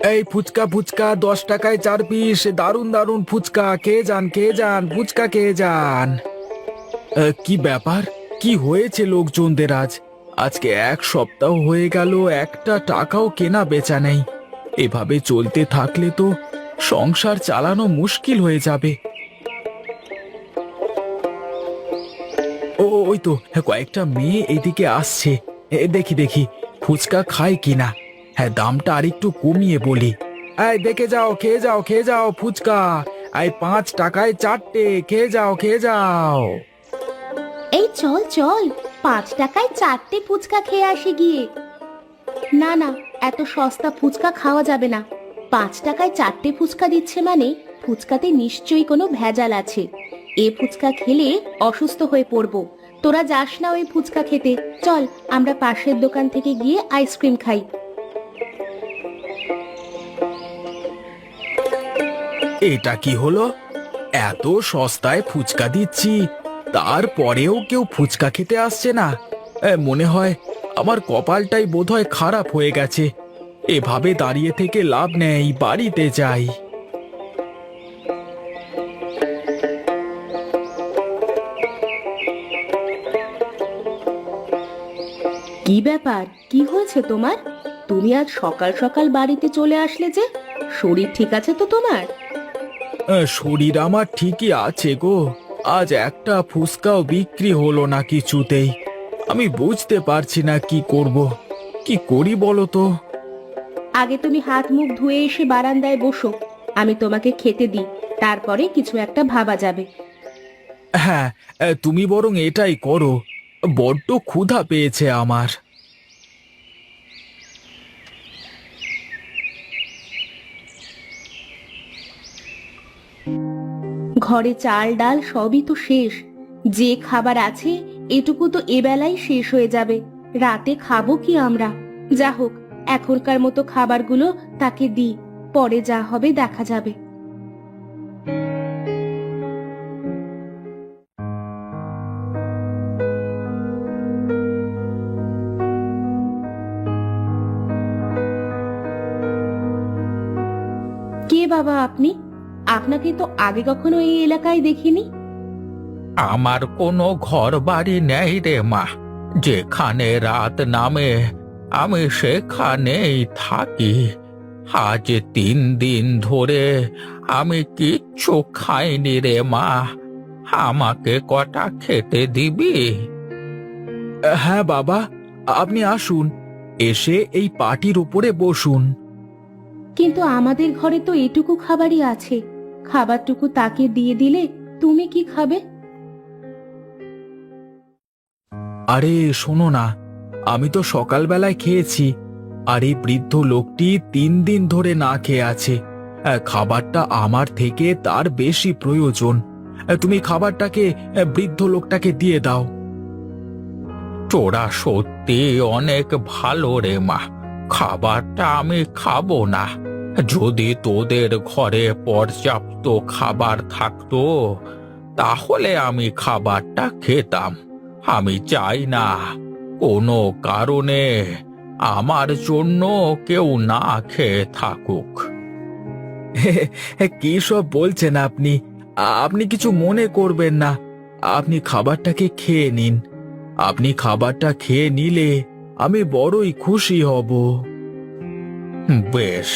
এই ফুচকা ফুচকা 10 টাকায় 4 পিস, দারুন দারুন ফুচকা, খেয়ে যান খেয়ে যান, ফুচকা খেয়ে যান। কি ব্যাপার? কি হয়েছে লোকজনদের আজ? আজকে 1 সপ্তাহ হয়ে গেল, একটা টাকাও কেনা বেচা নেই। এভাবে চলতে থাকলে তো সংসার চালানো মুশকিল হয়ে যাবে। ওই তো কয়েকটা মেয়ে এদিকে আসছে। দেখি দেখি ফুচকা খায় কিনা। হ্যাঁ, দামটা আরেকটু কমিয়ে বলি। এই দেখে যাও, খেয়ে যাও খেয়ে যাও ফুচকা। এই 5 টাকায় 4টে, খেয়ে যাও খেয়ে যাও। এই চল চল, 5 টাকায় 4টে ফুচকা খেয়ে আসি গিয়ে। না না, এত সস্তা ফুচকা খাওয়া যাবে না। 5 টাকায় 4টে ফুচকা দিচ্ছে মানে ফুচকাতে নিশ্চয়ই কোনো ভেজাল আছে। এ ফুচকা খেলে অসুস্থ হয়ে পড়বো। তোরা যাস না ওই ফুচকা খেতে, চল আমরা পাশের দোকান থেকে গিয়ে আইসক্রিম খাই। এটা কি হলো? এত সস্তায় ফুচকা দিচ্ছি, তারপরেও কেউ ফুচকা খেতে আসছে না। মনে হয় আমার কপালটাই বোধহয় খারাপ হয়ে গেছে। এভাবে দাঁড়িয়ে থেকে লাভ নেই, বাড়িতে যাই। কি ব্যাপার, কি হয়েছে তোমার? তুমি আজ সকাল সকাল বাড়িতে চলে আসলে যে? শরীর ঠিক আছে তো তোমার? শরীর আমার ঠিকই আছে গো। আজ একটা ফুচকাও বিক্রি হলো না কিছুতেই। আমি বুঝতে পারছি না কি করব। কি করি বলো তো? আগে তুমি হাত মুখ ধুয়ে এসে বারান্দায় বসো, আমি তোমাকে খেতে দিই, তারপরে কিছু একটা ভাবা যাবে। হ্যাঁ, তুমি বরং এটাই করো। বড্ড ক্ষুধা পেয়েছে আমার। ঘরে চাল ডাল সবই তো শেষ। যে খাবার আছে এটুকু তো এবেলাই শেষ হয়ে যাবে। রাতে খাবো কি আমরা? যা হোক, এখনকার মতো খাবারগুলো তাকে দিই, পরে যা হবে দেখা যাবে। কে বাবা আপনি? আপনাকে তো আগে কখনো এই এলাকায় দেখিনি। আমার কোনো ঘর বাড়ি নেই রে মা। যেখানে রাত নামে আমি সেখানেই থাকি। আজ 3 দিন ধরে আমি কিচ্ছু খাইনি রে মা। আমাকে কটা খেতে দিবি? হ্যাঁ বাবা, আপনি আসুন, এসে এই পাটির উপরে বসুন। কিন্তু আমাদের ঘরে তো এটুকু খাবারই আছে, খাবারটুকু তাকে দিয়ে দিলে তুমি কি খাবে? আরে শোনো না, আমি তো সকালবেলায় খেয়েছি, আর এই বৃদ্ধ লোকটি 3 দিন ধরে না খেয়ে আছে। খাবারটা আমার থেকে তার বেশি প্রয়োজন। তুমি খাবারটাকে বৃদ্ধ লোকটাকে দিয়ে দাও। তোরা সত্যি অনেক ভালো রে মা। খাবারটা আমি খাবো না। যদি তোদের ঘরে পর্যাপ্ত খাবার থাকতো তাহলে আমি খাবারটা খেতাম। আমি চাই না কোনো কারণে আমার জন্য কেউ না খেয়ে থাকুক। কি সব বলছেন আপনি? আপনি কিছু মনে করবেন না। আপনি খাবারটাকে খেয়ে নিন। আপনি খাবারটা খেয়ে নিলে আমি বড়ই খুশি হব। বেশ,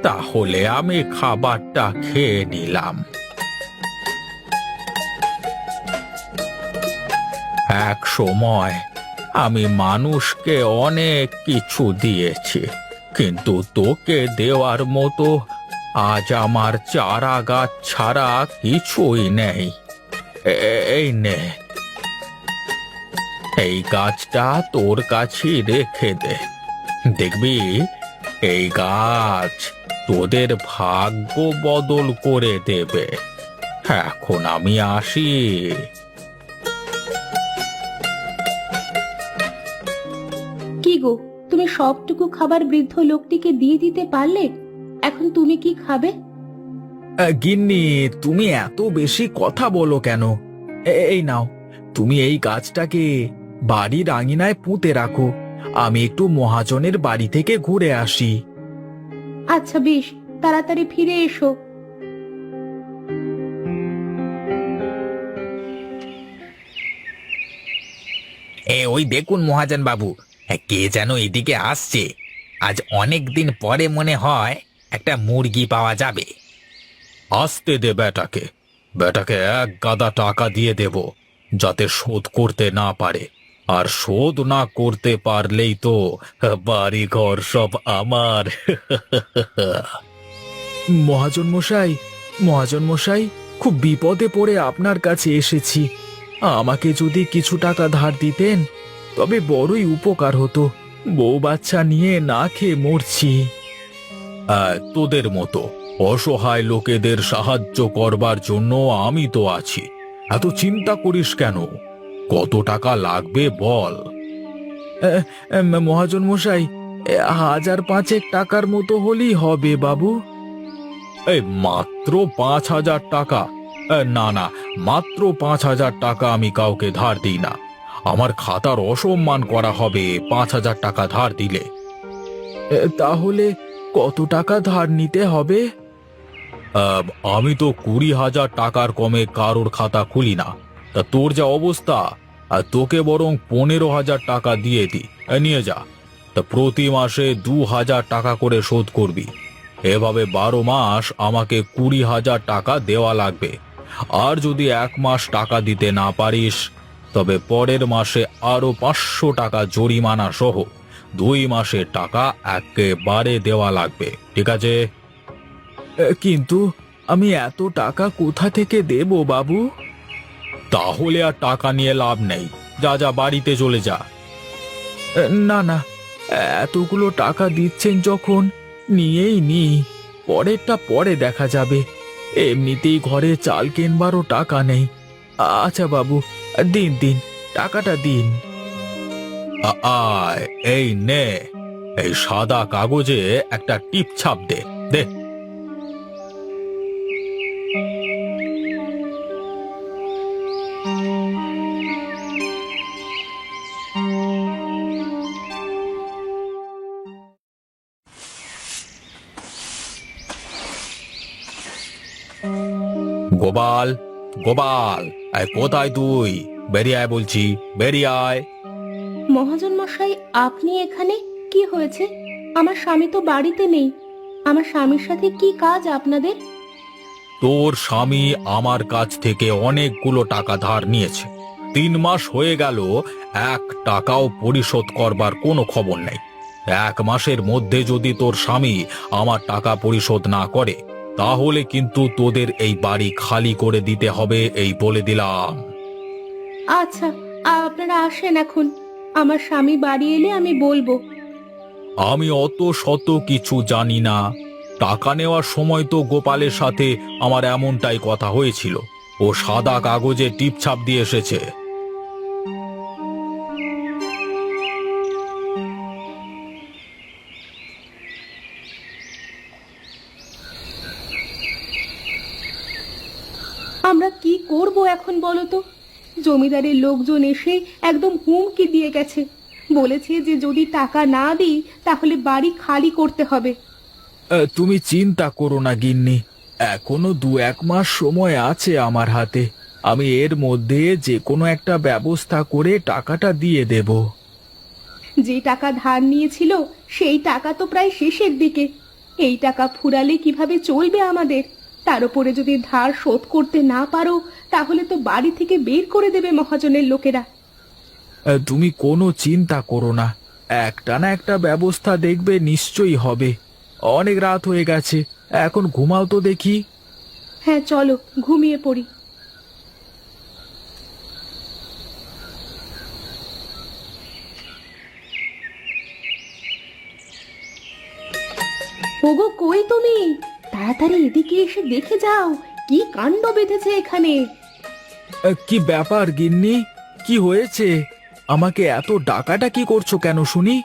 তাহলে আমি খাবারটা খেয়ে নিলাম। এক সময় আমি মানুষকে অনেক কিছু দিয়েছি, কিন্তু তোকে দেওয়ার মতো আজ আমার চারা গাছ ছাড়া কিছুই নেই। এই নে, এই গাছটা তোর কাছেই রেখে দে। দেখবি এই গাছ তোদের ভাগ্য বদল করে দেবে। এখন আমি আসি। কি গো, তুমি সবটুকু খাবার বৃদ্ধ লোকটিকে দিয়ে দিতে পারলে? এখন তুমি কি খাবে? গিন্নি, তুমি এত বেশি কথা বলো কেন? এই নাও, তুমি এই গাছটাকে বাড়ির আঙিনায় পুঁতে রাখো। আমি একটু মহাজনের বাড়ি থেকে ঘুরে আসি। আচ্ছা বেশ, তাড়াতাড়ি ফিরে এসো। ওই দেখুন মহাজন বাবু, কে যেন এদিকে আসছে। আজ অনেক দিন পরে মনে হয় একটা মুরগি পাওয়া যাবে। আসতে দে বেটাকে। বেটাকে এক গাদা টাকা দিয়ে দেব, যাতে শোধ করতে না পারে। আর শোধ না করতে পারলেই তো বাড়ি ঘর সব আমার। মহাজন মশাই, মহাজন মশাই, খুব বিপদে পড়ে আপনার কাছে এসেছি। আমাকে যদি কিছু টাকা ধার দিতেন তবে বড়ই উপকার হতো। বউ বাচ্চা নিয়ে না খেয়ে মরছি। তোদের মতো অসহায় লোকেদের সাহায্য করবার জন্য আমি তো আছি। এত চিন্তা করিস কেন? কত টাকা লাগবে বল? মহাজন মশাই, 1,000-5 টাকার মতো হলেই হবে বাবু। এই মাত্র 5,000 টাকা? না না, মাত্র 5,000 টাকা আমি কাউকে ধার দিই না। আমার খাতার অসম্মান করা হবে 5,000 টাকা ধার দিলে। তাহলে কত টাকা ধার নিতে হবে? আমি তো 20,000 টাকার কমে কারোর খাতা খুলি না। তা তোর যা অবস্থা, আর তোকে বরং 15,000 টাকা দিয়ে দি। নিয়ে যা। তা প্রতি মাসে 2,000 টাকা করে শোধ করবি। এভাবে 12 মাস আমাকে 20,000 টাকা দেওয়া লাগবে। আর যদি 1 মাস টাকা দিতে না পারিস, তবে পরের মাসে আরো 500 টাকা জরিমানা সহ 2 মাসের টাকা একেবারে দেওয়া লাগবে। ঠিক আছে? কিন্তু আমি এত টাকা কোথা থেকে দেব বাবু? তাহলে আর টাকা নিয়ে লাভ নেই। যা যা, বাড়িতে চলে যা। না না, এতগুলো টাকা দিচ্ছেন যখন নিয়েই নি, পরেরটা পরে দেখা যাবে। এমনিতেই ঘরে চাল কেনবারও টাকা নেই। আচ্ছা বাবু, দিন দিন, টাকাটা দিন। আয়, এই নে, এই সাদা কাগজে একটা টিপ ছাপ দে দে। গোপাল, গোপাল, কোথায় তুই? বেরিয়ে আয় বলছি, বেরিয়ে আয়। মহাজন মশাই, আপনি এখানে? কি হয়েছে? আমার স্বামী তো বাড়িতে নেই। আমার স্বামীর সাথে কি কাজ আপনাদের? তোর স্বামী আমার কাছ থেকে অনেকগুলো টাকা ধার নিয়েছে। 3 মাস হয়ে গেল, 1 টাকাও পরিশোধ করবার কোনো খবর নেই। 1 মাসের মধ্যে যদি তোর স্বামী আমার টাকা পরিশোধ না করে, তাহলে কিন্তু তোদের এই বাড়ি খালি করে দিতে হবে, এই বলে দিলাম। আচ্ছা, আপনারা আসেন এখন। আমার স্বামী বাড়ি এলে আমি বলবো। আমি অত শত কিছু জানি না। টাকা নেওয়ার সময় তো গোপালের সাথে আমার এমনটাই কথা হয়েছিল। ও সাদা কাগজে টিপছাপ দিয়ে এসেছে। আমরা কি করব এখন বলো তো? জমিদারের লোকজন এসে একদম হুমকি দিয়ে গেছে। বলেছে যে যদি টাকা না দিই তাহলে বাড়ি খালি করতে হবে। তুমি চিন্তা করো না গিন্নি, এখনো 2-1 মাস সময় আছে আমার হাতে। আমি এর মধ্যে যে কোনো একটা ব্যবস্থা করে টাকাটা দিয়ে দেব। যে টাকা ধার নিয়েছিল সেই টাকা তো প্রায় শেষের দিকে। এই টাকা ফুরালে কিভাবে চলবে আমাদের? তার উপরে যদি ধার শোধ করতে না পারো, তাহলে তো বাড়ি থেকে বের করে দেবে মহাজনের লোকেরা। তুমি কোনো চিন্তা করো না, একটা না একটা ব্যবস্থা দেখবে নিশ্চয়ই হবে। অনেক রাত হয়ে গেছে, এখন ঘুমাও তো দেখি। হ্যাঁ চলো, ঘুমিয়ে পড়ি। ওগো, কই তুমি? তাড়াতাড়ি এদিকে এসে দেখে যাও, কি কাণ্ড বেঁধেছে এখানে। কি ব্যাপার গিন্নি, কি হয়েছে? আমাকে এত ডাকাডাকি করছো কেন শুনি?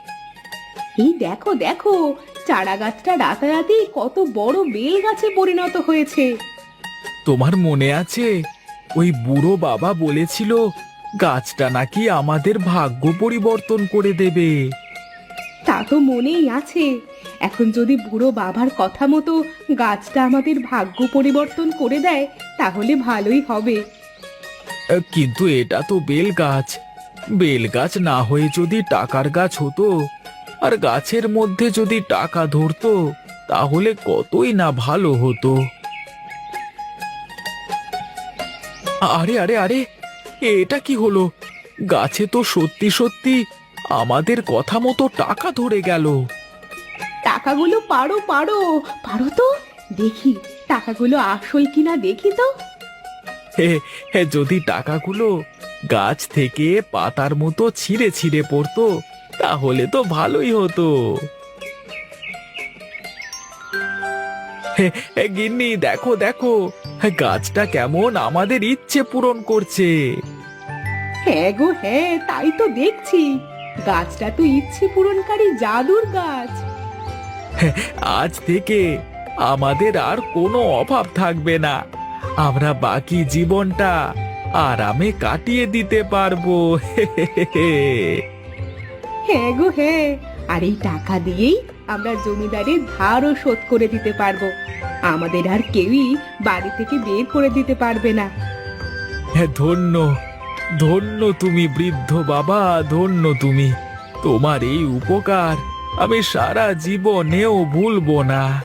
এই দেখো দেখো, চারা গাছটা রাতারাতি কত বড় বেল গাছে পরিণত হয়েছে। তোমার মনে আছে, ওই বুড়ো বাবা বলেছিল গাছটা নাকি আমাদের ভাগ্য পরিবর্তন করে দেবে। তা তো মনেই আছে, এখন যদি বুড়ো বাবার কথা মতো গাছটা আমাদের ভাগ্য পরিবর্তন করে দেয় তাহলে ভালোই হবে। কিন্তু এটা তো বেল গাছ। বেল গাছ না হয়ে যদি টাকার গাছ হতো, আর গাছের মধ্যে যদি টাকা ধরতো, তাহলে কতই না ভালো হতো। আরে আরে আরে, এটা কি হলো? গাছে তো সত্যি সত্যি আমাদের কথা মতো টাকা ধরে গেল। টাকাগুলো পারো পারো পারো তো, দেখি টাকাগুলো আসল কিনা দেখি তো। হে হে, যদি টাকাগুলো গাছ থেকে পাতার মতো ছিঁড়ে ছিঁড়ে পড়তো, তাহলে তো ভালোই হতো। হে হে, গিন্নি দেখো দেখো, গাছটা কেমন আমাদের ইচ্ছে পূরণ করছে। হ্যাঁ গো হ্যাঁ, তাই তো দেখছি। গাছটা তো ইচ্ছে পূরণকারী জাদুর গাছ। আজ থেকে আমাদের আর কোনো অভাব থাকবে না। আমরা বাকি জীবনটা আরামে কাটিয়ে দিতে পারবো। হ্যাঁ গো হ্যাঁ, আর এই টাকা দিয়েই আমরা জমিদারের ধারও শোধ করে দিতে পারবো। আমাদের আর কেউই বাড়ি থেকে বের করে দিতে পারবে না। ধন্য ধন্য তুমি বৃদ্ধ বাবা, ধন্য তুমি। তোমার এই উপকার আমি সারা জীবনেও ভুলবো না।